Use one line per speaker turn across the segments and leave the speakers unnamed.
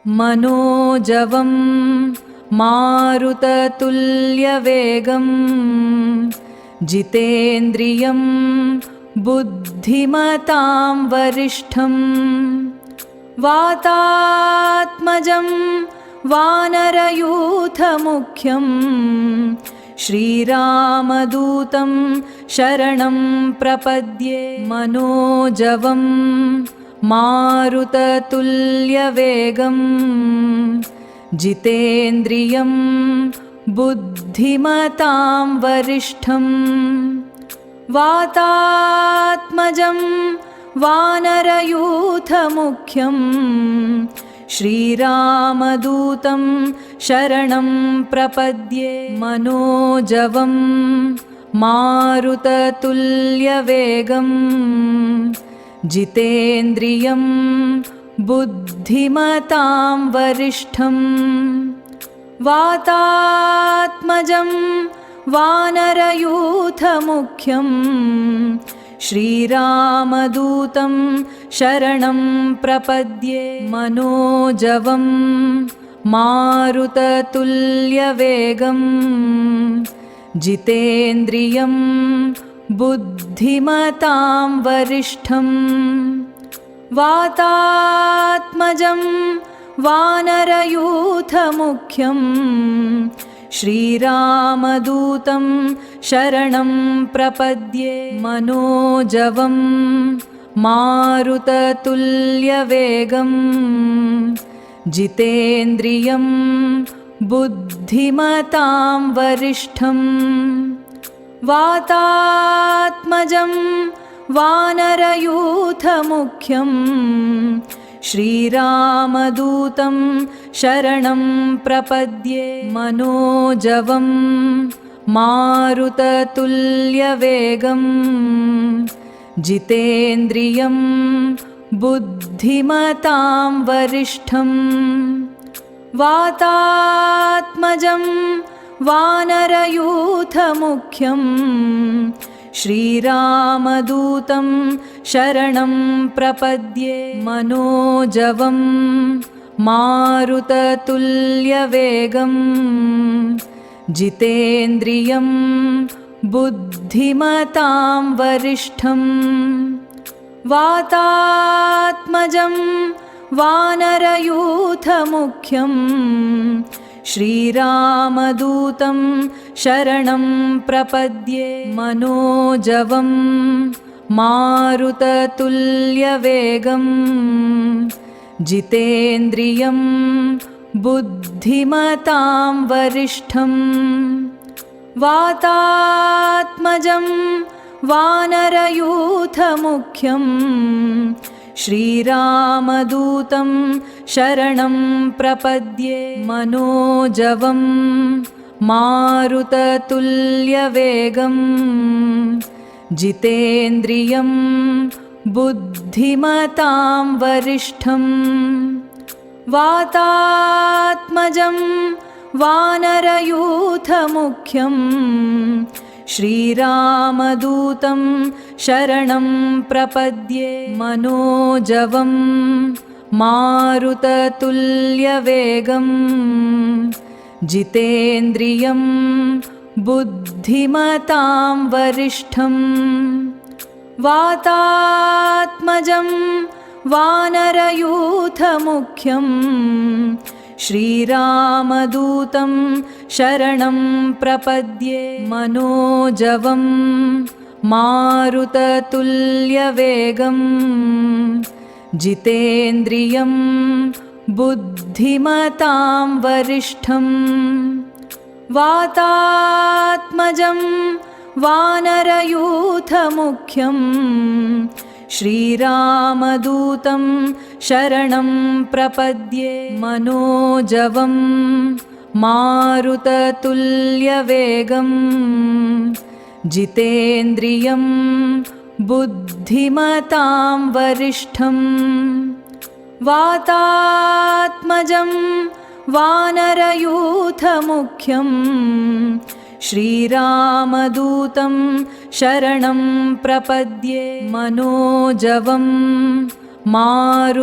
मनोजवं मारुततुल्यवेगं जितेन्द्रियं बुद्धिमतां वरिष्ठं वातात्मजं वानरयूथमुख्यं श्रीरामदूतं शरणं प्रपद्ये। मनोजवं मारुततुल्यवेगं जितेन्द्रियं बुद्धिमतां वरिष्ठं वातात्मजं वानरयूथमुख्यं श्रीरामदूतं शरणं प्रपद्ये। मनोजवं मारुततुल्यवेगं जितेन्द्रियं बुद्धिमतां वरिष्ठं वातात्मजं वानरयूथमुख्यं श्रीरामदूतं शरणं प्रपद्ये। मनोजवं मारुततुल्यवेगं जितेन्द्रियं बुद्धिमतां वरिष्ठं वातात्मजं वानरयूथमुख्यं श्रीरामदूतं शरणं प्रपद्ये। मनोजवं मारुततुल्यवेगं जितेन्द्रियं बुद्धिमतां वरिष्ठं वातात्मजं वानरयूथमुख्यं श्रीरामदूतं शरणं प्रपद्ये। मनोजवं मारुततुल्यवेगं जितेन्द्रियं बुद्धिमतां वरिष्ठं वातात्मजं वानरयूथमुख्यं श्रीरामदूतं शरणं प्रपद्ये। मनोजवं मारुततुल्यवेगं जितेन्द्रियं बुद्धिमतां वरिष्ठं वातात्मजं वानरयूथमुख्यं श्रीरामदूतं शरणं प्रपद्ये। मनोजवं मारुततुल्यवेगं जितेन्द्रियं बुद्धिमतां वरिष्ठं वातात्मजं वानरयूथमुख्यं श्रीरामदूतं शरणं प्रपद्ये। मनोजवं मारुततुल्यवेगं जितेन्द्रियं बुद्धिमतां वरिष्ठं वातात्मजं वानरयूथमुख्यं श्रीरामदूतं शरणं प्रपद्ये। मनोजवं मारुततुल्यवेगं जितेन्द्रियं बुद्धिमतां वरिष्ठं वातात्मजं वानरयूथमुख्यं श्रीरामदूतं शरणं प्रपद्ये। मनोजवं मारुततुल्यवेगं जितेन्द्रियं बुद्धिमतां वरिष्ठं वातात्मजं वानरयूथमुख्यं श्रीरामदूतं शरणं प्रपद्ये। मनोजवं मारुततुल्यवेगं जितेन्द्रियं बुद्धिमतां वरिष्ठं वातात्मजं वानरयूथमुख्यं श्रीरामदूतं शरणं प्रपद्ये। मनोजवं मारुततुल्यवेगं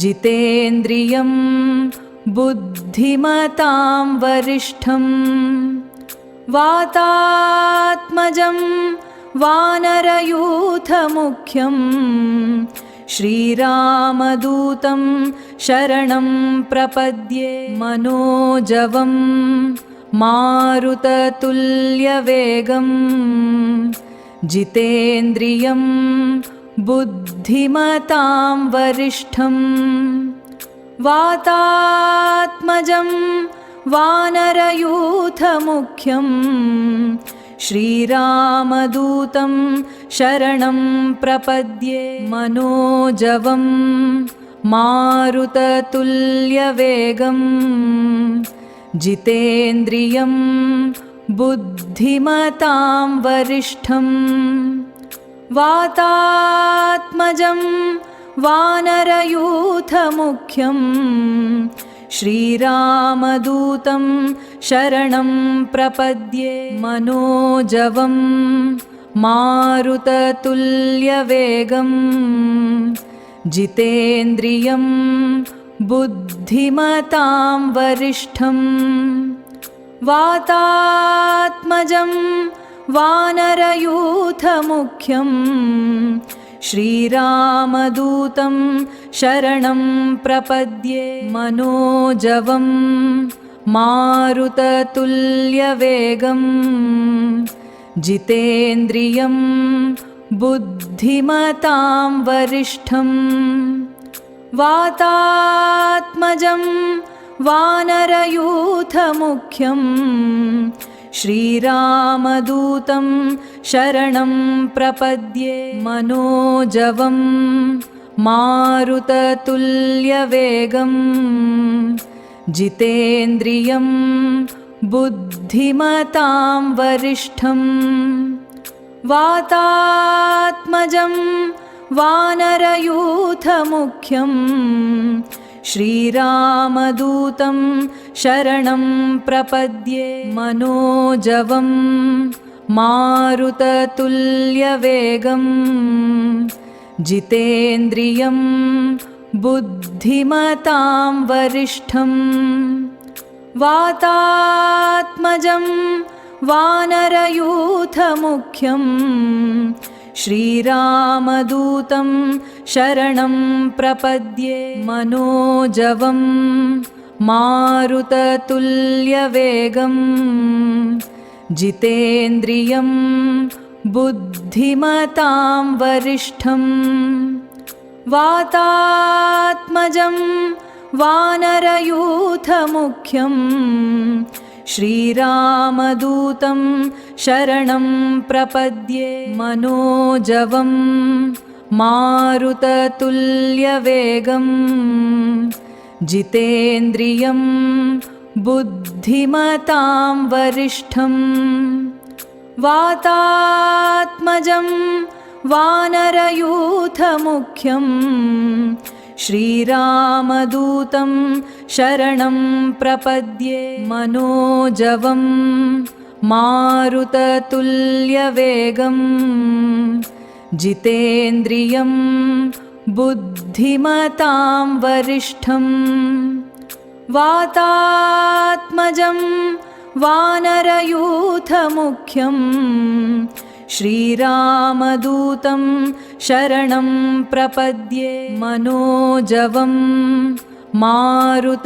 जितेन्द्रियं बुद्धिमतां वरिष्ठं वातात्मजं वानरयूथमुख्यं श्रीरामदूतं शरणं प्रपद्ये मनोजवं मारुततुल्यवेगं जितेन्द्रियं बुद्धिमतां वरिष्ठं वातात्मजं वानरयूथमुख्यं श्रीरामदूतं शरणं प्रपद्ये मनोजवं मारुततुल्यवेगं जितेन्द्रियं बुद्धिमतां वरिष्ठं वातात्मजं वानरयूथमुख्यं श्रीरामदूतं शरणं प्रपद्ये मनोजवं मारुततुल्यवेगं जितेन्द्रियं बुद्धिमतां वरिष्ठं वातात्मजं वानरयूथमुख्यं श्रीरामदूतं शरणं प्रपद्ये मनोजवं मारुततुल्यवेगं जितेन्द्रियं बुद्धिमतां वरिष्ठं वातात्मजं वानरयूथमुख्यं श्रीरामदूतं शरणं प्रपद्ये मनोजवं मारुततुल्यवेगं जितेन्द्रियं बुद्धिमतां वरिष्ठं वातात्मजं वानरयूथमुख्यं श्रीरामदूतं शरणं प्रपद्ये मनोजवं मारुततुल्यवेगं जितेन्द्रियं बुद्धिमतां वरिष्ठं वातात्मजं वानरयूथमुख्यं श्रीरामदूतं शरणं प्रपद्ये मनोजवं मारुततुल्यवेगं जितेन्द्रियं बुद्धिमतां वरिष्ठं वातात्मजं वानरयूथमुख्यं श्रीरामदूतं शरणं प्रपद्ये मनोजवं मारुततुल्यवेगं जितेन्द्रियं बुद्धिमतां वरिष्ठं वातात्मजं वानरयूथमुख्यं श्रीरामदूतं शरणं प्रपद्ये मनोजवं मारुततुल्यवेगं जितेन्द्रियं बुद्धिमतां वरिष्ठं वातात्मजं वानरयूथमुख्यं श्रीरामदूतं शरणं प्रपद्ये मनोजवं मारुततुल्यवेगं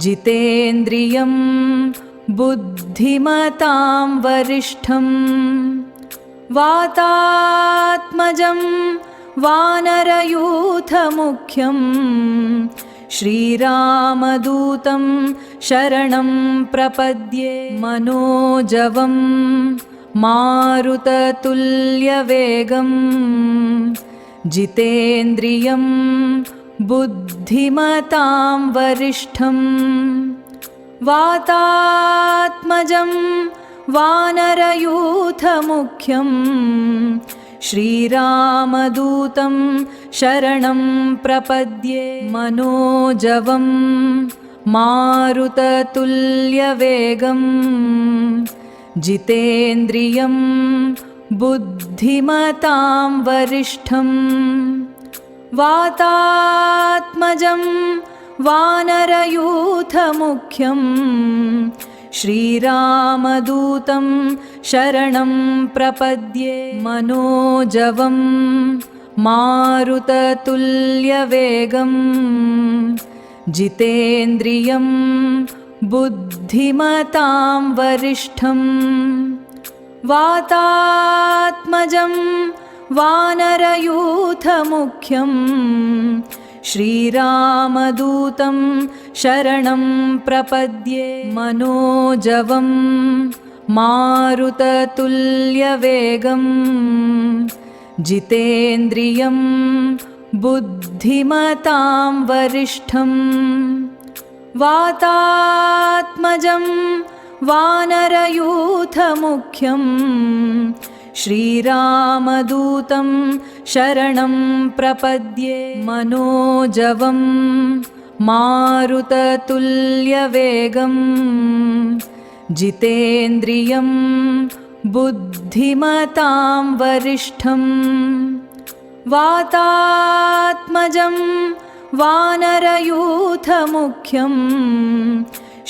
जितेन्द्रियं बुद्धिमतां वरिष्ठं वातात्मजं वानरयूथमुख्यं श्रीरामदूतं शरणं प्रपद्ये मनोजवं मारुततुल्यवेगं जितेन्द्रियं बुद्धिमतां वरिष्ठं वातात्मजं वानरयूथमुख्यं श्रीरामदूतं शरणं प्रपद्ये मनोजवं मारुततुल्यवेगं जितेन्द्रियं बुद्धिमतां वरिष्ठं वातात्मजं वानरयूथमुख्यं श्रीरामदूतं शरणं प्रपद्ये मनोजवं मारुततुल्यवेगं जितेन्द्रियं बुद्धिमतां वरिष्ठं वातात्मजं वानरयूथमुख्यं श्रीरामदूतं शरणं प्रपद्ये मनोजवं मारुततुल्यवेगं जितेन्द्रियं बुद्धिमतां वरिष्ठं वातात्मजं वानरयूथमुख्यं श्रीरामदूतं शरणं प्रपद्ये मनोजवं मारुततुल्यवेगं जितेन्द्रियं बुद्धिमतां वरिष्ठं वातात्मजं वानरयूथमुख्यं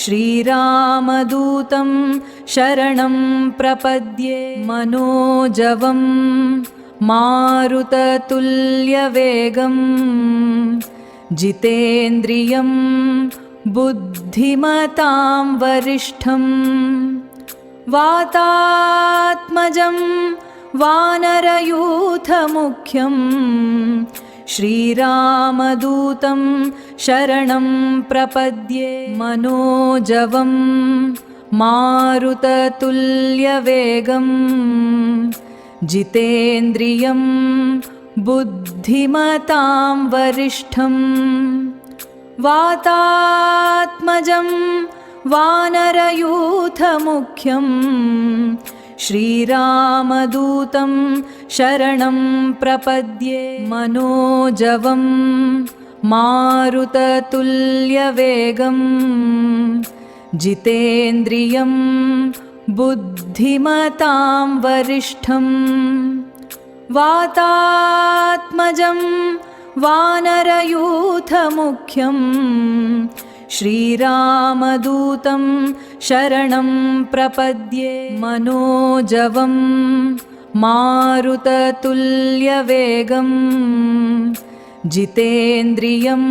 श्रीरामदूतं शरणं प्रपद्ये मनोजवं मारुततुल्यवेगं जितेन्द्रियं बुद्धिमतां वरिष्ठं वातात्मजं वानरयूथमुख्यं श्रीरामदूतं शरणं प्रपद्ये मनोजवं मारुततुल्यवेगं जितेन्द्रियं बुद्धिमतां वरिष्ठं वातात्मजं वानरयूथमुख्यं श्रीरामदूतं शरणं प्रपद्ये मनोजवं मारुततुल्यवेगं जितेन्द्रियं बुद्धिमतां वरिष्ठं वातात्मजं वानरयूथमुख्यं श्रीरामदूतं शरणं प्रपद्ये मनोजवं मारुततुल्यवेगं जितेन्द्रियं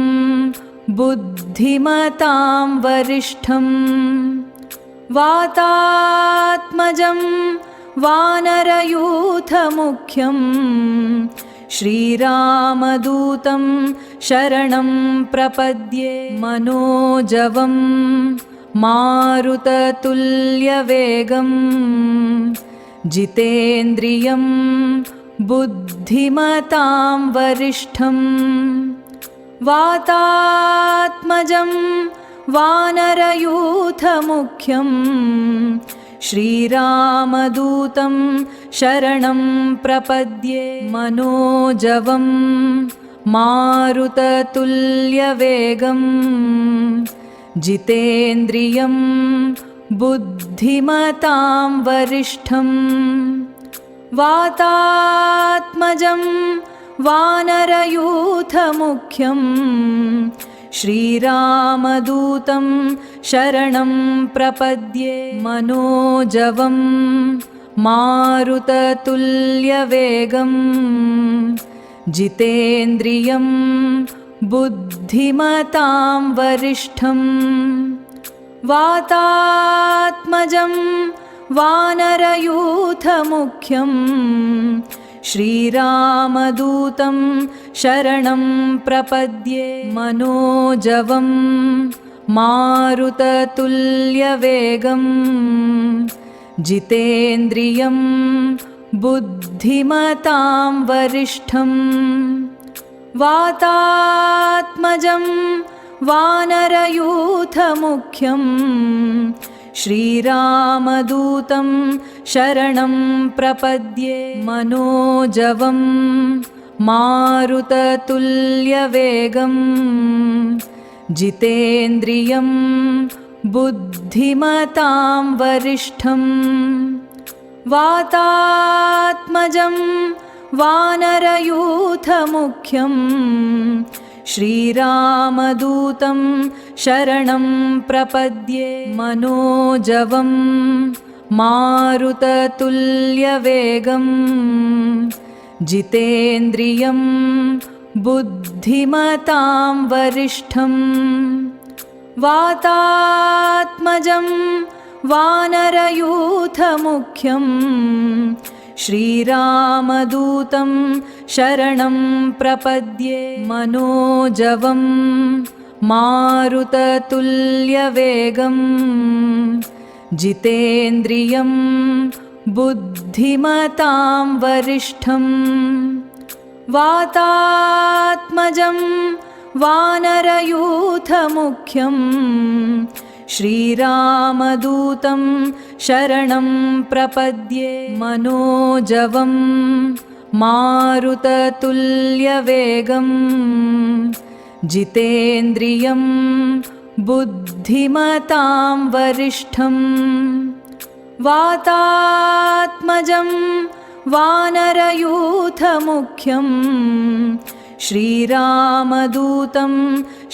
बुद्धिमतां वरिष्ठं वातात्मजं वानरयूथमुख्यं श्रीरामदूतं शरणं प्रपद्ये मनोजवं मारुततुल्यवेगं जितेन्द्रियं बुद्धिमतां वरिष्ठं वातात्मजं वानरयूथमुख्यं श्रीरामदूतं शरणं प्रपद्ये मनोजवं मारुततुल्यवेगं जितेन्द्रियं बुद्धिमतां वरिष्ठं वातात्मजं वानरयूथमुख्यं श्रीरामदूतं शरणं प्रपद्ये मनोजवं मारुततुल्यवेगं जितेन्द्रियं बुद्धिमतां वरिष्ठं वातात्मजं वानरयूथमुख्यं श्रीरामदूतं शरणं प्रपद्ये मनोजवं मारुततुल्यवेगं जितेन्द्रियं बुद्धिमतां वरिष्ठं वातात्मजं वानरयूथमुख्यं श्रीरामदूतं शरणं प्रपद्ये मनोजवं मारुततुल्यवेगं जितेन्द्रियं बुद्धिमतां वरिष्ठं वातात्मजं वानरयूथमुख्यं श्रीरामदूतं शरणं प्रपद्ये मनोजवं मारुततुल्यवेगं जितेन्द्रियं बुद्धिमतां वरिष्ठं वातात्मजं वानरयूथमुख्यं श्रीरामदूतं शरणं प्रपद्ये मनोजवं मारुततुल्यवेगं जितेन्द्रियं बुद्धिमतां वरिष्ठं वातात्मजं वानरयूथमुख्यं श्रीरामदूतं शरणं प्रपद्ये मनोजवं मारुततुल्यवेगं जितेन्द्रियं बुद्धिमतां वरिष्ठं वातात्मजं वानरयूथमुख्यं श्रीरामदूतं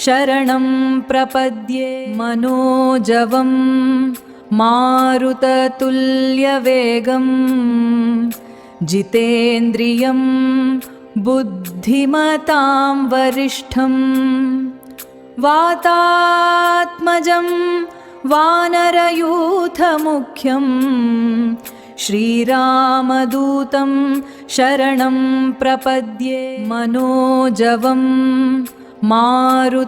शरणं प्रपद्ये मनोजवं मारुततुल्यवेगं जितेन्द्रियं बुद्धिमतां वरिष्ठं वातात्मजं वानरयूथमुख्यं श्रीरामदूतं शरणं प्रपद्ये मनोजवं मारुततुल्यवेगं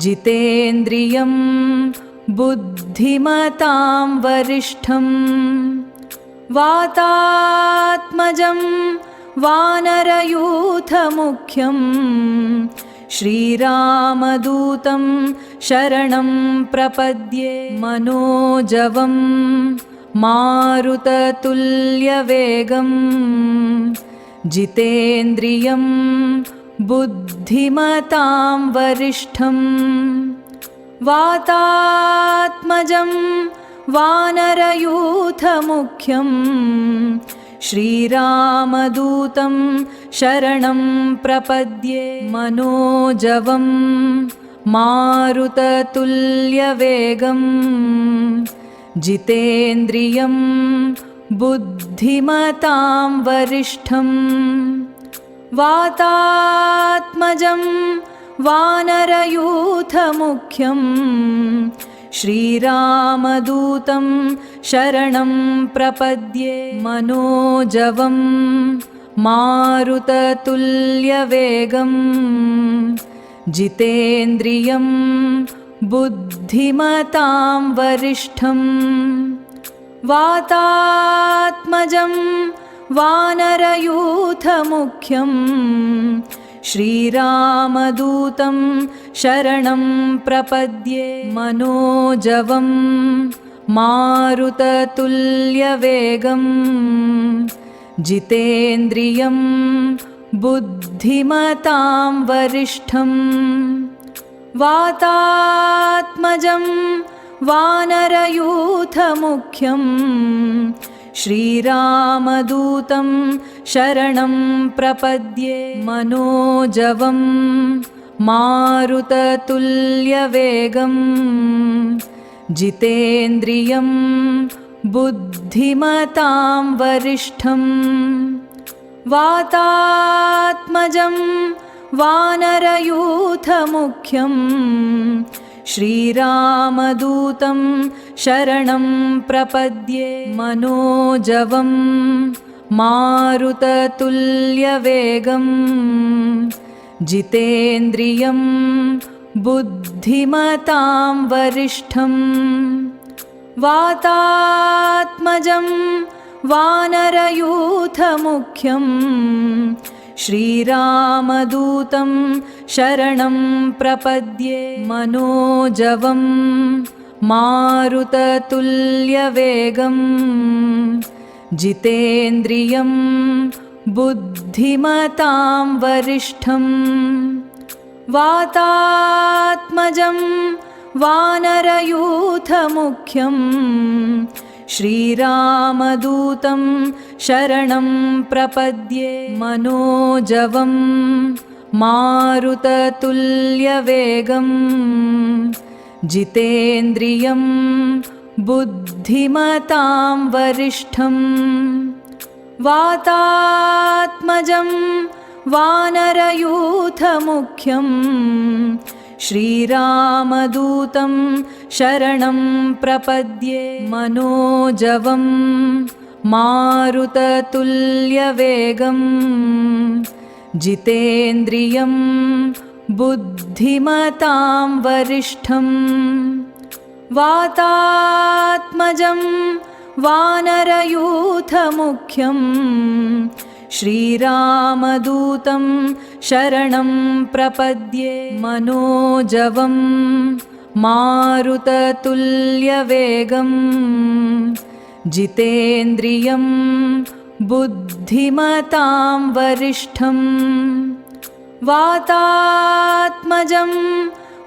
जितेन्द्रियं बुद्धिमतां वरिष्ठं वातात्मजं वानरयूथमुख्यं श्रीरामदूतं शरणं प्रपद्ये मनोजवं मारुततुल्यवेगं जितेन्द्रियं बुद्धिमतां वरिष्ठं वातात्मजं वानरयूथमुख्यं श्रीरामदूतं शरणं प्रपद्ये मनोजवं मारुततुल्यवेगं जितेन्द्रियं बुद्धिमतां वरिष्ठं वातात्मजं वानरयूथमुख्यं श्रीरामदूतं शरणं प्रपद्ये मनोजवं मारुततुल्यवेगं जितेन्द्रियं बुद्धिमतां वरिष्ठं वातात्मजं वानरयूथमुख्यं श्रीरामदूतं शरणं प्रपद्ये मनोजवं मारुततुल्यवेगं जितेन्द्रियं बुद्धिमतां वरिष्ठं वातात्मजं वानरयूथमुख्यं श्रीरामदूतं शरणं प्रपद्ये मनोजवं मारुततुल्यवेगं जितेन्द्रियं बुद्धिमतां वरिष्ठं वातात्मजं वानरयूथमुख्यं श्रीरामदूतं शरणं प्रपद्ये मनोजवं मारुततुल्यवेगं जितेन्द्रियं बुद्धिमतां वरिष्ठं वातात्मजं वानरयूथमुख्यं श्रीरामदूतं शरणं प्रपद्ये मनोजवं मारुततुल्यवेगं जितेन्द्रियं बुद्धिमतां वरिष्ठं वातात्मजं वानरयूथमुख्यं श्रीरामदूतं शरणं प्रपद्ये मनोजवं मारुततुल्यवेगं जितेन्द्रियं बुद्धिमतां वरिष्ठं वातात्मजं वानरयूथमुख्यं श्रीरामदूतं शरणं प्रपद्ये मनोजवं मारुततुल्यवेगं जितेन्द्रियं बुद्धिमतां वरिष्ठं वातात्मजं वानरयूथमुख्यं श्रीरामदूतं शरणं प्रपद्ये मनोजवं मारुततुल्यवेगं जितेन्द्रियं बुद्धिमतां वरिष्ठं वातात्मजं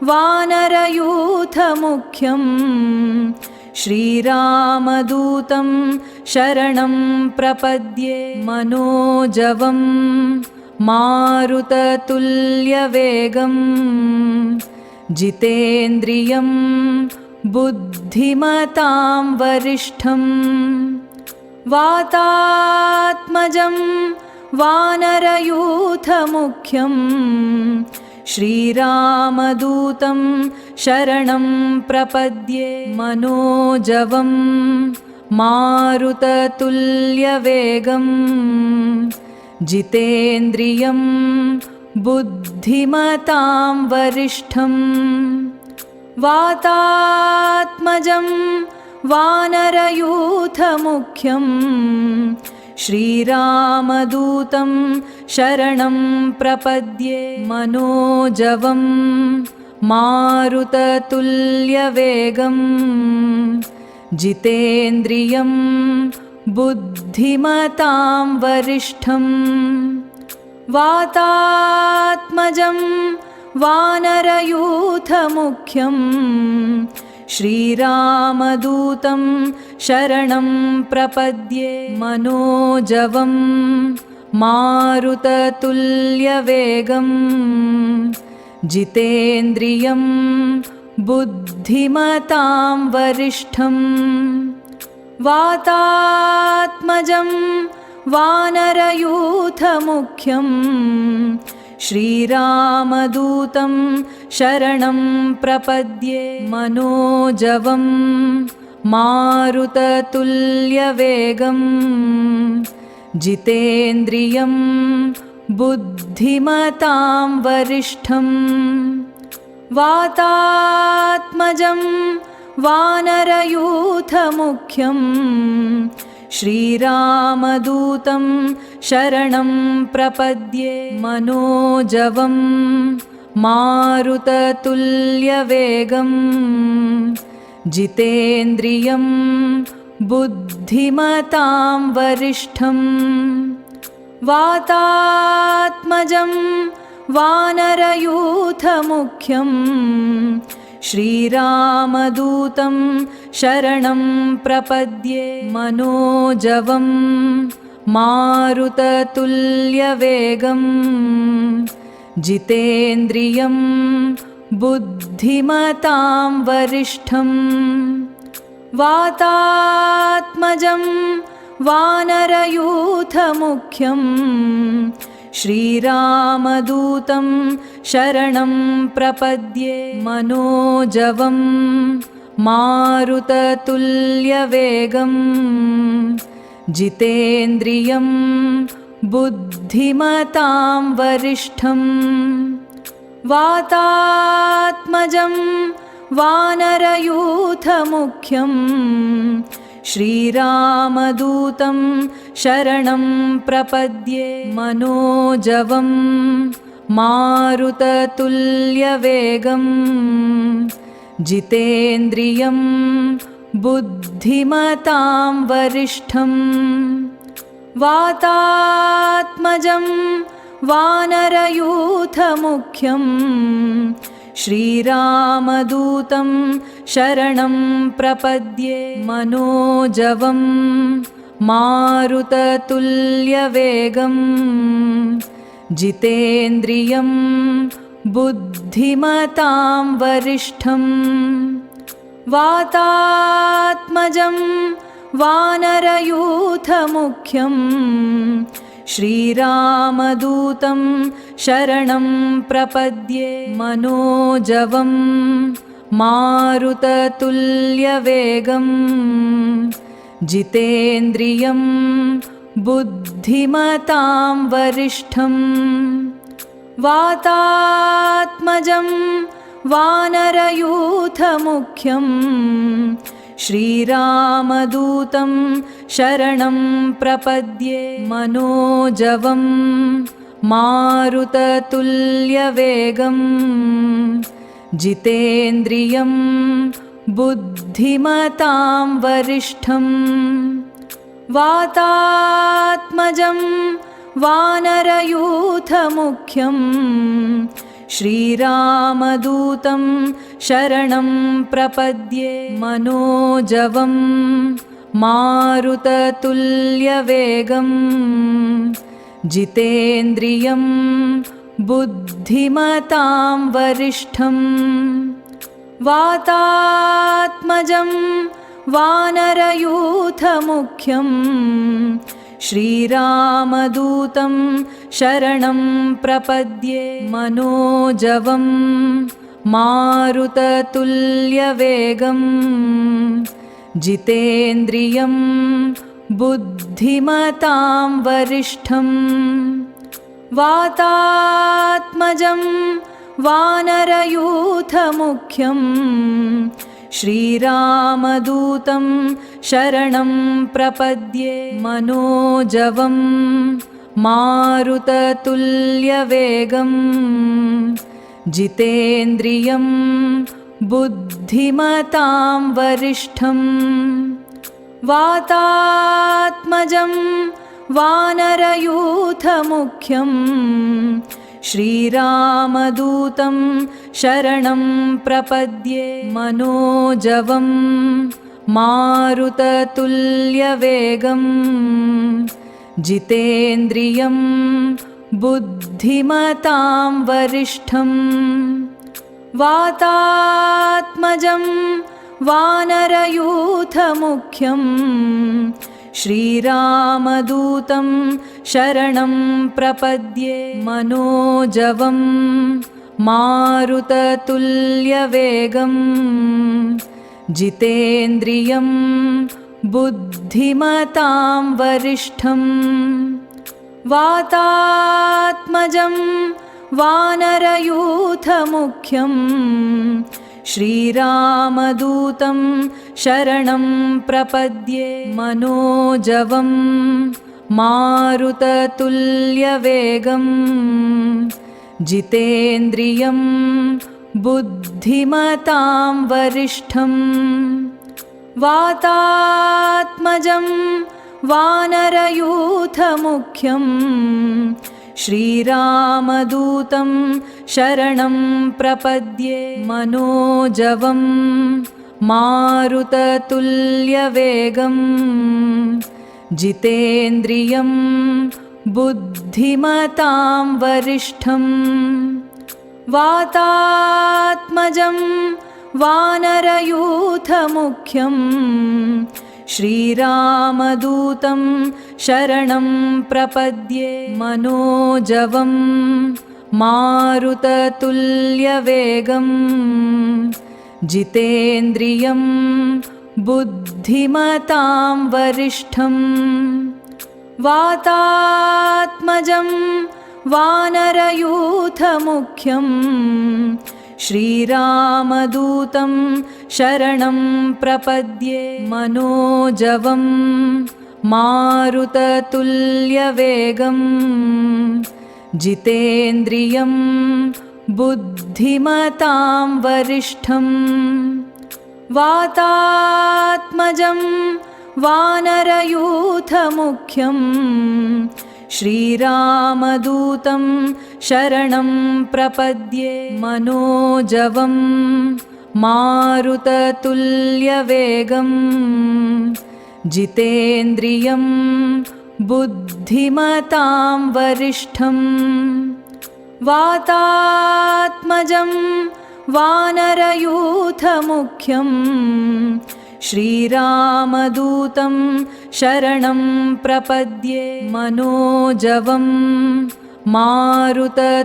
वानरयूथमुख्यं श्रीरामदूतं शरणं प्रपद्ये मनोजवं मारुततुल्यवेगं जितेन्द्रियं बुद्धिमतां वरिष्ठं वातात्मजं वानरयूथमुख्यं श्रीरामदूतं शरणं प्रपद्ये मनोजवं मारुततुल्यवेगं जितेन्द्रियं बुद्धिमतां वरिष्ठं वातात्मजं वानरयूथमुख्यं श्रीरामदूतं शरणं प्रपद्ये मनोजवं मारुततुल्यवेगं जितेन्द्रियं बुद्धिमतां वरिष्ठं वातात्मजं वानरयूथमुख्यं श्रीरामदूतं शरणं प्रपद्ये मनोजवं मारुततुल्यवेगं जितेन्द्रियं बुद्धिमतां वरिष्ठं वातात्मजं वानरयूथमुख्यं श्रीरामदूतं शरणं प्रपद्ये मनोजवं मारुततुल्यवेगं जितेन्द्रियं बुद्धिमतां वरिष्ठं वातात्मजं वानरयूथमुख्यं श्रीरामदूतं शरणं प्रपद्ये मनोजवं मारुततुल्यवेगं जितेन्द्रियं बुद्धिमतां वरिष्ठं वातात्मजं वानरयूथमुख्यं श्रीरामदूतं शरणं प्रपद्ये मनोजवं मारुततुल्यवेगं जितेन्द्रियं बुद्धिमतां वरिष्ठं वातात्मजं वानरयूथमुख्यं श्रीरामदूतं शरणं प्रपद्ये मनोजवं मारुततुल्यवेगं जितेन्द्रियं बुद्धिमतां वरिष्ठं वातात्मजं वानरयूथमुख्यं श्रीरामदूतं शरणं प्रपद्ये मनोजवं मारुततुल्यवेगं जितेन्द्रियं बुद्धिमतां वरिष्ठं वातात्मजं वानरयूथमुख्यं श्रीरामदूतं शरणं प्रपद्ये मनोजवं मारुततुल्यवेगं जितेन्द्रियं बुद्धिमतां वरिष्ठं वातात्मजं वानरयूथमुख्यं श्रीरामदूतं शरणं प्रपद्ये मनोजवं मारुततुल्यवेगं जितेन्द्रियं बुद्धिमतां वरिष्ठं वातात्मजं वानरयूथमुख्यं श्रीरामदूतं शरणं प्रपद्ये मनोजवं मारुततुल्यवेगं जितेन्द्रियं बुद्धिमतां वरिष्ठं वातात्मजं वानरयूथमुख्यं श्रीरामदूतं शरणं प्रपद्ये मनोजवं मारुततुल्यवेगं जितेन्द्रियं बुद्धिमतां वरिष्ठं वातात्मजं वानरयूथमुख्यं श्रीरामदूतं शरणं प्रपद्ये मनोजवं मारुततुल्यवेगं जितेन्द्रियं बुद्धिमतां वरिष्ठं वातात्मजं वानरयूथमुख्यं श्रीरामदूतं शरणं प्रपद्ये मनोजवं मारुततुल्यवेगं जितेन्द्रियं बुद्धिमतां वरिष्ठं वातात्मजं वानरयूथमुख्यं श्रीरामदूतं शरणं प्रपद्ये मनोजवं मारुततुल्यवेगं जितेन्द्रियं बुद्धिमतां वरिष्ठं वातात्मजं वानरयूथमुख्यं श्रीरामदूतं शरणं प्रपद्ये मनोजवं मारुततुल्यवेगं जितेन्द्रियं बुद्धिमतां वरिष्ठं वातात्मजं वानरयूथमुख्यं श्रीरामदूतं शरणं प्रपद्ये मनोजवं मारुततुल्यवेगं जितेन्द्रियं बुद्धिमतां वरिष्ठं वातात्मजं वानरयूथमुख्यं श्रीरामदूतं शरणं प्रपद्ये मनोजवं मारुततुल्यवेगं जितेन्द्रियं बुद्धिमतां वरिष्ठं वातात्मजं वानरयूथमुख्यं श्रीरामदूतं शरणं प्रपद्ये मनोजवं मारुततुल्यवेगं जितेन्द्रियं बुद्धिमतां वरिष्ठं वातात्मजं वानरयूथमुख्यं श्रीरामदूतं शरणं प्रपद्ये मनोजवं मारुततुल्यवेगं जितेन्द्रियं बुद्धिमतां वरिष्ठं वातात्मजं वानरयूथमुख्यं श्रीरामदूतं शरणं प्रपद्ये मनोजवं मारुततुल्यवेगं जितेन्द्रियं बुद्धिमतां वरिष्ठं वातात्मजं वानरयूथमुख्यं श्रीरामदूतं शरणं प्रपद्ये मनोजवं मारुततुल्यवेगं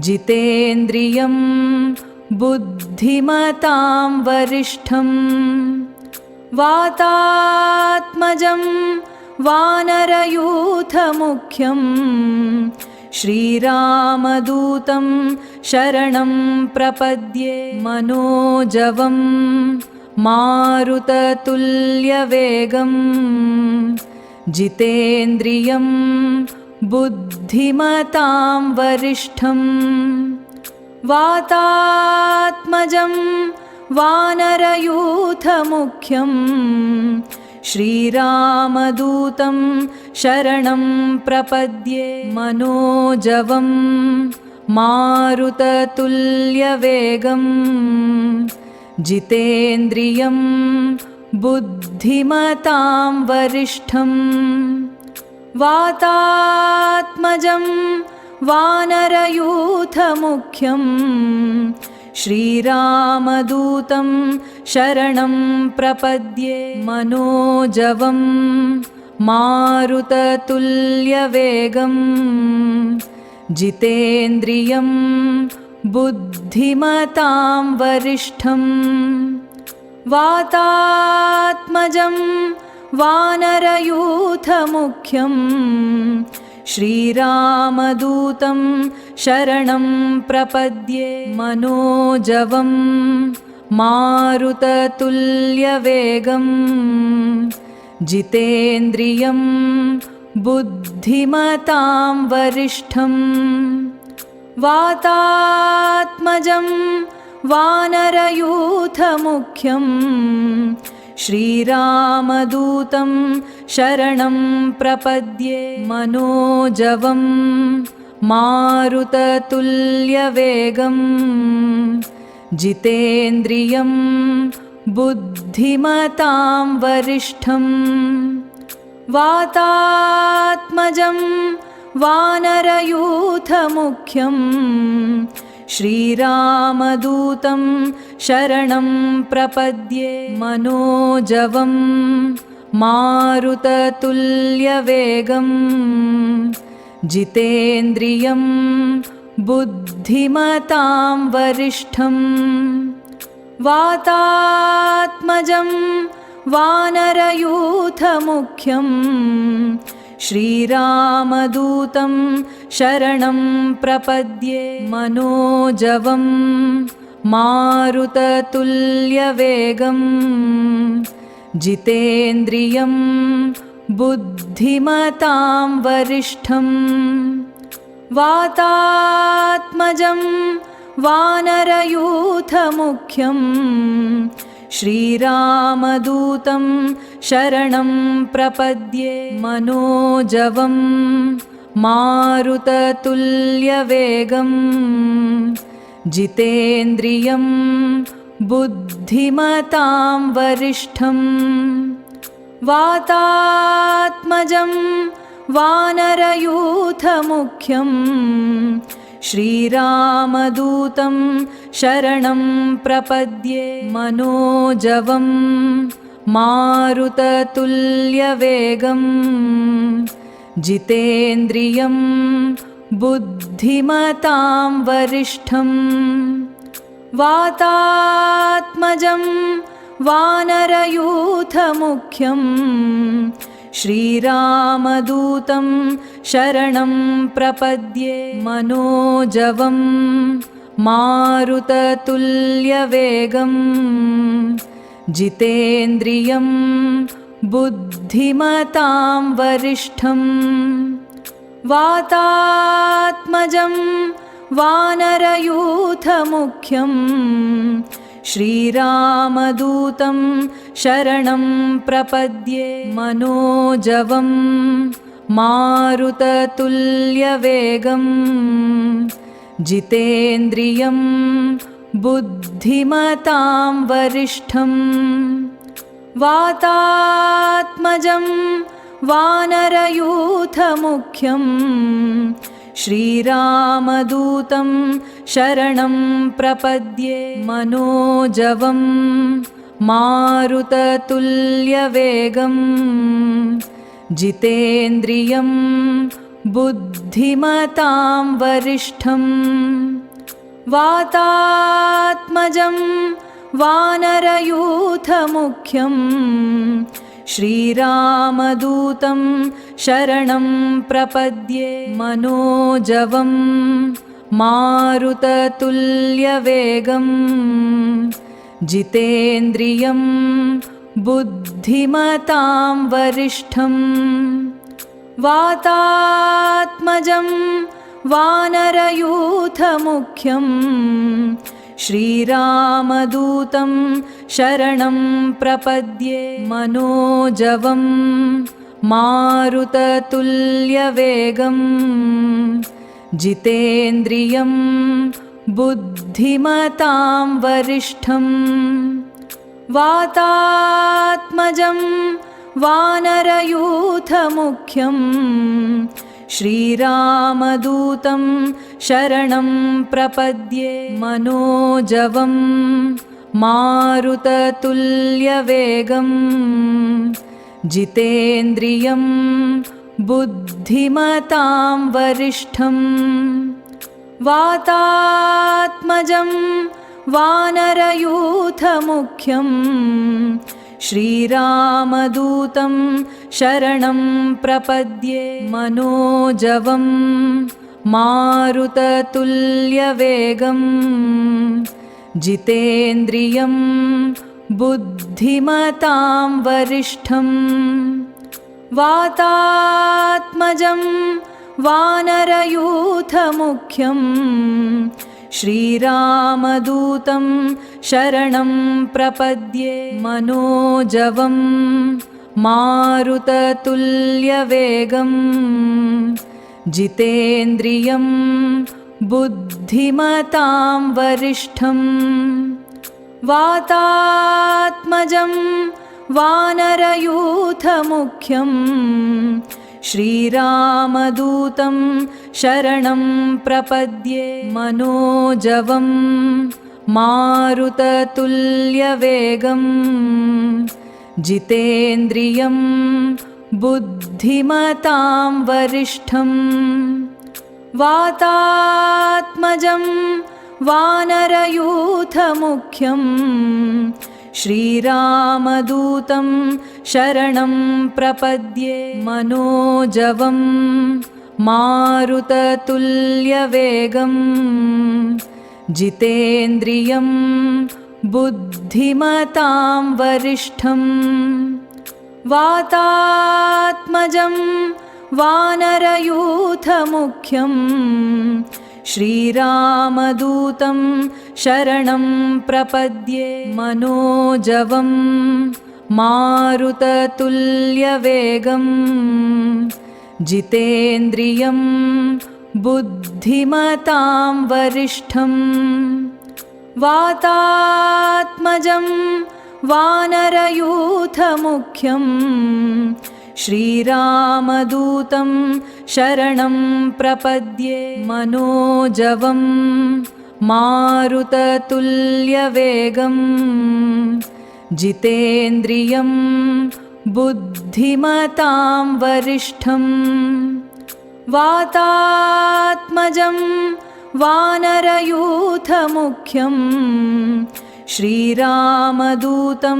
जितेन्द्रियं बुद्धिमतां वरिष्ठं वातात्मजं वानरयूथमुख्यं श्रीरामदूतं शरणं प्रपद्ये मनोजवं मारुततुल्यवेगं जितेन्द्रियं बुद्धिमतां वरिष्ठं वातात्मजं वानरयूथमुख्यं श्रीरामदूतं शरणं प्रपद्ये मनोजवं मारुततुल्यवेगं जितेन्द्रियं बुद्धिमतां वरिष्ठं वातात्मजं वानरयूथमुख्यं श्रीरामदूतं शरणं प्रपद्ये मनोजवं मारुततुल्यवेगं जितेन्द्रियं बुद्धिमतां वरिष्ठं वातात्मजं वानरयूथमुख्यं श्रीरामदूतं शरणं प्रपद्ये मनोजवं मारुततुल्यवेगं जितेन्द्रियं बुद्धिमतां वरिष्ठं वातात्मजं वानरयूथमुख्यं श्रीरामदूतं शरणं प्रपद्ये मनोजवं मारुततुल्यवेगं जितेन्द्रियं बुद्धिमतां वरिष्ठं वातात्मजं वानरयूथमुख्यं श्रीरामदूतं शरणं प्रपद्ये मनोजवं मारुततुल्यवेगं जितेन्द्रियं बुद्धिमतां वरिष्ठं वातात्मजं वानरयूथमुख्यं श्रीरामदूतं शरणं प्रपद्ये मनोजवं मारुततुल्यवेगं जितेन्द्रियं बुद्धिमतां वरिष्ठं वातात्मजं वानरयूथमुख्यं श्रीरामदूतं शरणं प्रपद्ये मनोजवं मारुततुल्यवेगं जितेन्द्रियं बुद्धिमतां वरिष्ठं वातात्मजं वानरयूथमुख्यं श्रीरामदूतं शरणं प्रपद्ये मनोजवं मारुततुल्यवेगं जितेन्द्रियं बुद्धिमतां वरिष्ठं वातात्मजं वानरयूथमुख्यं श्रीरामदूतं शरणं प्रपद्ये मनोजवं मारुततुल्यवेगं जितेन्द्रियं बुद्धिमतां वरिष्ठं वातात्मजं वानरयूथमुख्यं श्रीरामदूतं शरणं प्रपद्ये मनोजवं मारुततुल्यवेगं जितेन्द्रियं बुद्धिमतां वरिष्ठं वातात्मजं वानरयूथमुख्यं श्रीरामदूतं शरणं प्रपद्ये मनोजवं मारुततुल्यवेगं जितेन्द्रियं बुद्धिमतां वरिष्ठं वातात्मजं वानरयूथमुख्यं श्रीरामदूतं शरणं प्रपद्ये मनोजवं मारुततुल्यवेगं जितेन्द्रियं बुद्धिमतां वरिष्ठं वातात्मजं वानरयूथमुख्यं श्रीरामदूतं शरणं प्रपद्ये मनोजवं मारुततुल्यवेगं जितेन्द्रियं बुद्धिमतां वरिष्ठं वातात्मजं वानरयूथमुख्यं श्रीरामदूतं शरणं प्रपद्ये मनोजवं मारुततुल्यवेगं जितेन्द्रियं बुद्धिमतां वरिष्ठं वातात्मजं वानरयूथमुख्यं श्रीरामदूतं शरणं प्रपद्ये मनोजवं मारुततुल्यवेगं जितेन्द्रियं बुद्धिमतां वरिष्ठं वातात्मजं वानरयूथमुख्यं श्रीरामदूतं शरणं प्रपद्ये मनोजवं मारुततुल्यवेगं जितेन्द्रियं बुद्धिमतां वरिष्ठं वातात्मजं वानरयूथमुख्यं श्रीरामदूतं शरणं प्रपद्ये मनोजवं मारुततुल्यवेगं जितेन्द्रियं बुद्धिमतां वरिष्ठं वातात्मजं वानरयूथमुख्यं श्रीरामदूतं शरणं प्रपद्ये मनोजवं मारुततुल्यवेगं जितेन्द्रियं बुद्धिमतां वरिष्ठं वातात्मजं वानरयूथमुख्यं श्रीरामदूतं शरणं प्रपद्ये मनोजवं मारुततुल्यवेगं जितेन्द्रियं बुद्धिमतां वरिष्ठं वातात्मजं वानरयूथमुख्यं श्रीरामदूतं शरणं प्रपद्ये मनोजवं मारुततुल्यवेगं जितेन्द्रियं बुद्धिमतां वरिष्ठं वातात्मजं वानरयूथमुख्यं श्रीरामदूतं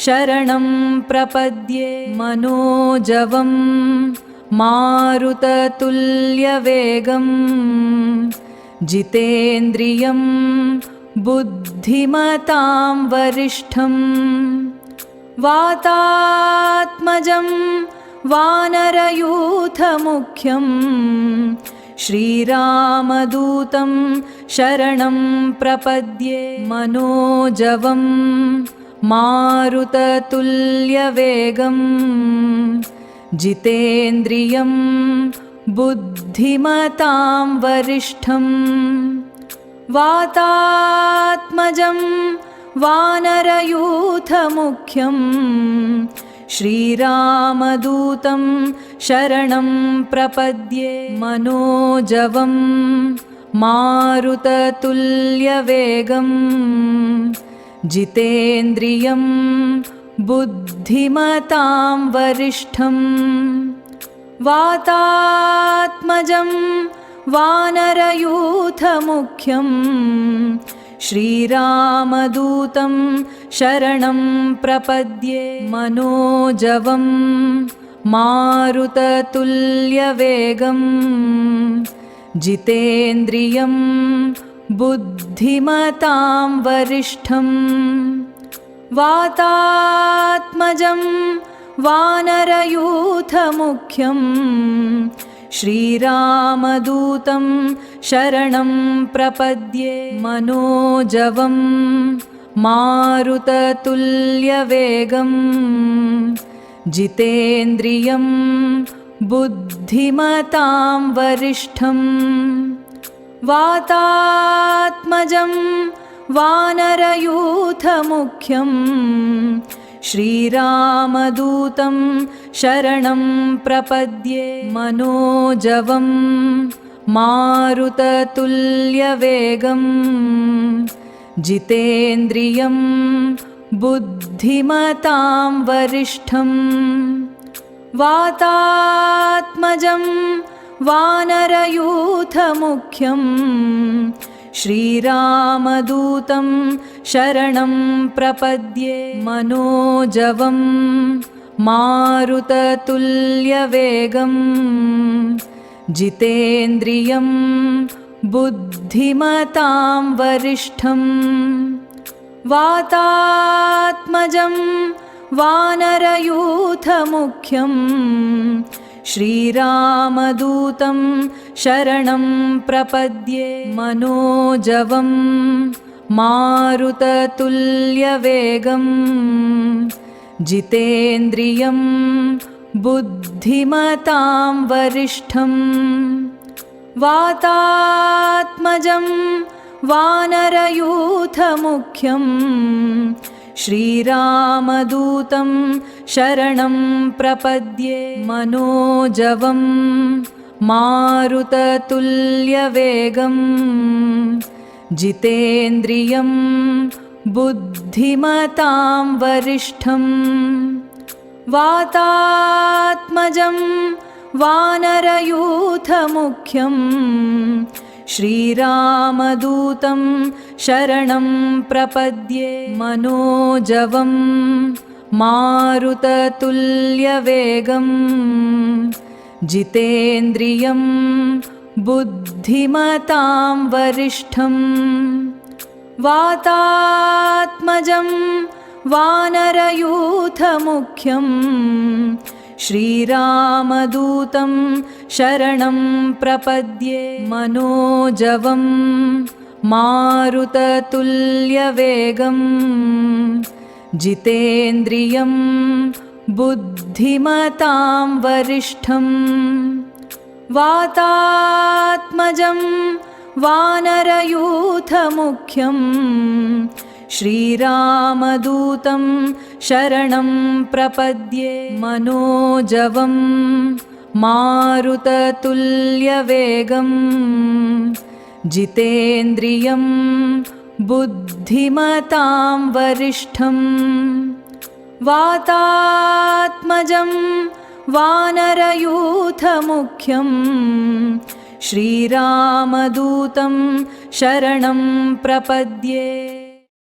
शरणं प्रपद्ये मनोजवं मारुततुल्यवेगं जितेन्द्रियं बुद्धिमतां वरिष्ठं वातात्मजं वानरयूथमुख्यं श्रीरामदूतं शरणं प्रपद्ये मनोजवं मारुततुल्यवेगं जितेन्द्रियं बुद्धिमतां वरिष्ठं वातात्मजं वानरयूथमुख्यं श्रीरामदूतं शरणं प्रपद्ये मनोजवं मारुततुल्यवेगं जितेन्द्रियं बुद्धिमतां वरिष्ठं वातात्मजं वानरयूथमुख्यं श्रीरामदूतं शरणं प्रपद्ये मनोजवं मारुततुल्यवेगं जितेन्द्रियं बुद्धिमतां वरिष्ठं वातात्मजं वानरयूथमुख्यं श्रीरामदूतं शरणं प्रपद्ये मनोजवं मारुततुल्यवेगं जितेन्द्रियं बुद्धिमतां वरिष्ठं वातात्मजं वानरयूथमुख्यं श्रीरामदूतं शरणं प्रपद्ये मनोजवं मारुततुल्यवेगं जितेन्द्रियं बुद्धिमतां वरिष्ठं वातात्मजं वानरयूथमुख्यं श्रीरामदूतं शरणं प्रपद्ये मनोजवं मारुततुल्यवेगं जितेन्द्रियं बुद्धिमतां वरिष्ठं वातात्मजं वानरयूथमुख्यं श्रीरामदूतं शरणं प्रपद्ये मनोजवं मारुततुल्यवेगं जितेन्द्रियं बुद्धिमतां वरिष्ठं वातात्मजं वानरयूथमुख्यं श्रीरामदूतं शरणं प्रपद्ये मनोजवं मारुततुल्यवेगं जितेन्द्रियं बुद्धिमतां वरिष्ठं वातात्मजं वानरयूथमुख्यं श्रीरामदूतं शरणं प्रपद्ये मनोजवं मारुततुल्यवेगं जितेन्द्रियं बुद्धिमतां वरिष्ठं वातात्मजं वानरयूथमुख्यं श्रीरामदूतं शरणं प्रपद्ये मनोजवं मारुततुल्यवेगं जितेन्द्रियं बुद्धिमतां वरिष्ठं वातात्मजं वानरयूथमुख्यं श्रीरामदूतं शरणं प्रपद्ये मनोजवं मारुततुल्यवेगं जितेन्द्रियं बुद्धिमतां वरिष्ठं वातात्मजं वानरयूथमुख्यं श्रीरामदूतं शरणं प्रपद्ये।